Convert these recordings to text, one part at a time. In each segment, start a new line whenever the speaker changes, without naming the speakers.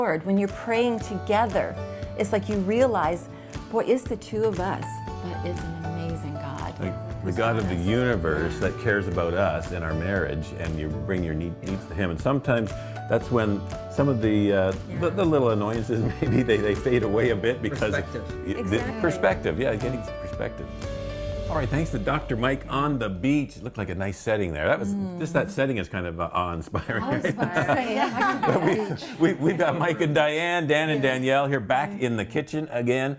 Lord, when you're praying together, it's like you realize, boy, it's the two of us, but it's an amazing God.
Like the God of the universe that cares about us and our marriage, and you bring your needs to Him. And sometimes that's when some of the little annoyances, maybe they fade away a bit because perspective, getting some perspective. All right, thanks to Dr. Mike on the beach. It looked like a nice setting there. That was just that setting is kind of awe-inspiring. We've got Mike and Diane, Dan and Danielle here back in the kitchen again.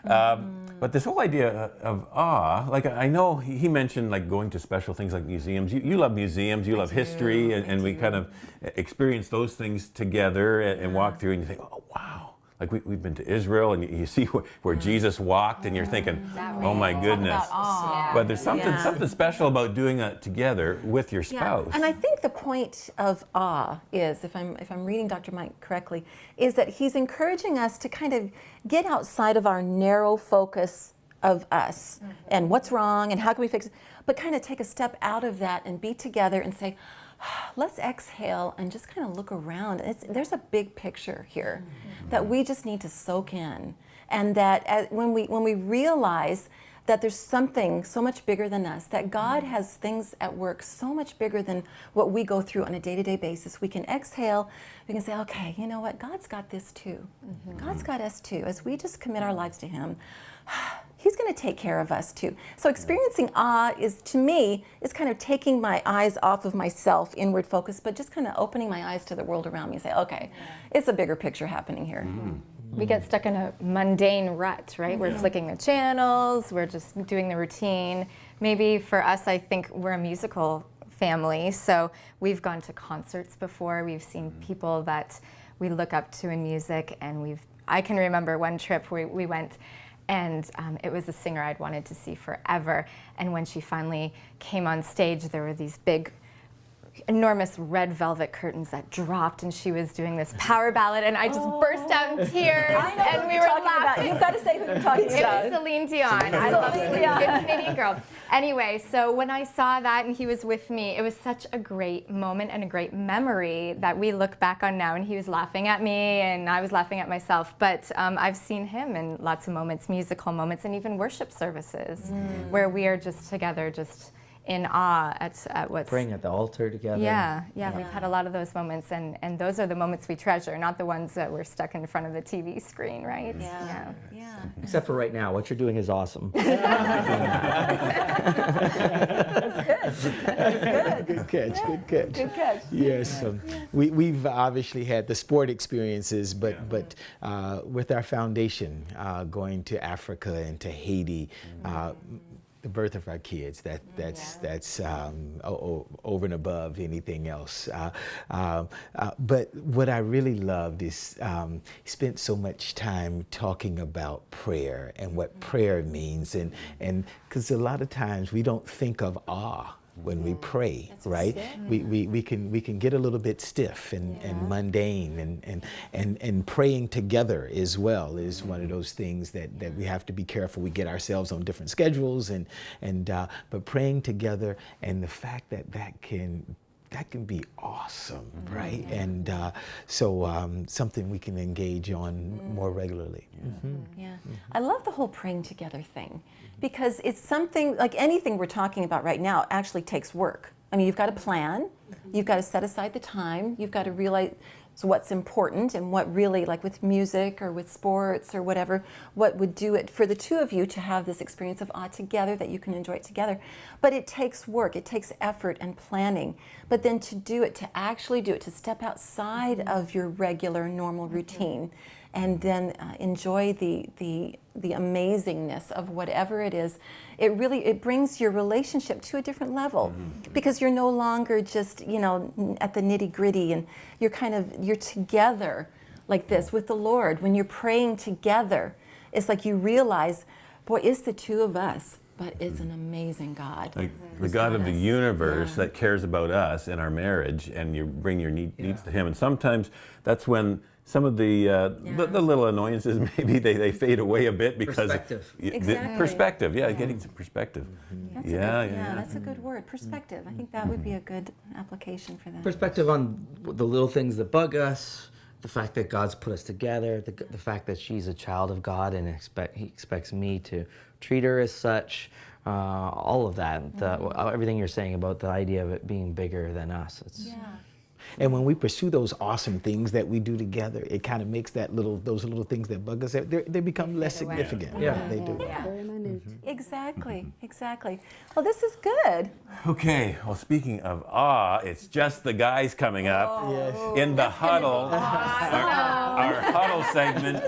But this whole idea of awe, like I know he mentioned like going to special things like museums. You love museums, you love history, and we kind of experience those things together and walk through, and you think, oh wow. Like we've been to Israel, and you see where Jesus walked, and you're thinking, oh my goodness. But there's something special about doing that together with your spouse.
And I think the point of awe is, if I'm reading Dr. Mike correctly, is that he's encouraging us to kind of get outside of our narrow focus of us and what's wrong and how can we fix it, but kind of take a step out of that and be together and say, let's exhale and just kind of look around. There's a big picture here that we just need to soak in, and that when we realize that there's something so much bigger than us, that God has things at work so much bigger than what we go through on a day-to-day basis, we can exhale, we can say, okay, you know what, God's got this too. God's got us too. As we just commit our lives to Him, He's going to take care of us too. So experiencing awe is, to me, is kind of taking my eyes off of myself, inward focus, but just kind of opening my eyes to the world around me and say, okay, it's a bigger picture happening here.
We get stuck in a mundane rut, right? We're flicking the channels, we're just doing the routine. Maybe for us, I think we're a musical family, so we've gone to concerts before, we've seen people that we look up to in music, and I can remember one trip where we went, and it was a singer I'd wanted to see forever. And when she finally came on stage, there were these big, enormous red velvet curtains that dropped, and she was doing this power ballad, and I just burst out in tears, and we were laughing.
You've got to say who you're talking about.
It was Celine Dion. I love Celine Dion. Good Canadian girl. Anyway, so when I saw that and he was with me, it was such a great moment and a great memory that we look back on now, and he was laughing at me and I was laughing at myself. But I've seen him in lots of moments, musical moments, and even worship services where we are just together, just in awe at what's
praying at the altar together.
Yeah, we've had a lot of those moments, and those are the moments we treasure, not the ones that we're stuck in front of the TV screen, right?
Yeah.
Except for right now, what you're doing is awesome.
That's
Good catch.
Good catch.
Yes, we've obviously had the sport experiences, but with our foundation, going to Africa and to Haiti, the birth of our kids, that's over and above anything else. But what I really loved is spent so much time talking about prayer and what prayer means, and because a lot of times we don't think of awe when we pray, right? We can get a little bit stiff and mundane, and praying together as well is one of those things that we have to be careful. We get ourselves on different schedules, but praying together, and the fact that can be awesome, right? And so something we can engage on more regularly.
I love the whole praying together thing, because it's something, like anything we're talking about right now actually takes work. I mean, you've got to plan, you've got to set aside the time, you've got to realize what's important and what really, like with music or with sports or whatever, what would do it for the two of you to have this experience of awe together, that you can enjoy it together. But it takes work, it takes effort and planning. But then to actually do it, to step outside of your regular, normal routine, and then enjoy the amazingness of whatever it is, it brings your relationship to a different level, because you're no longer just, at the nitty-gritty, and you're together like this with the Lord. When you're praying together, it's like you realize, boy, it's the two of us, but it's an amazing God.
Like the God of the universe that cares about us and our marriage, and you bring your needs to Him. And sometimes that's when some of the little annoyances, maybe they fade away a bit because
perspective.
Perspective, getting some perspective.
That's a good word, perspective. I think that would be a good application for that.
Perspective on the little things that bug us, the fact that God's put us together, the fact that she's a child of God and he expects me to treat her as such, all of that, everything you're saying about the idea of it being bigger than us.
And when we pursue those awesome things that we do together, it kind of makes those little things that bug us, they become less significant.
Yeah.
They do.
Very minute.
Exactly, exactly. Well, this is good.
Okay, well, speaking of awe, it's just the guys coming up
Yes.
in the huddle, our huddle segment.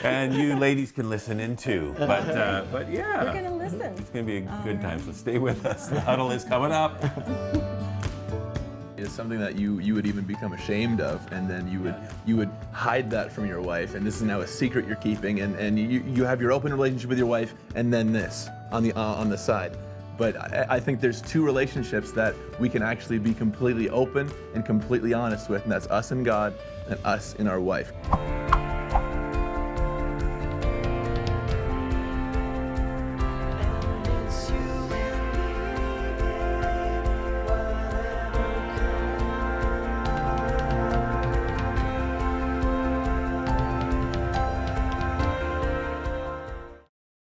And you ladies can listen in too. But yeah,
We're going to listen.
it's going to be a good time, so stay with us. The huddle is coming up.
Is something that you would even become ashamed of, and then you would hide that from your wife, and this is now a secret you're keeping, and you have your open relationship with your wife, and then this on the side. But I think there's two relationships that we can actually be completely open and completely honest with, and that's us and God and us and our wife.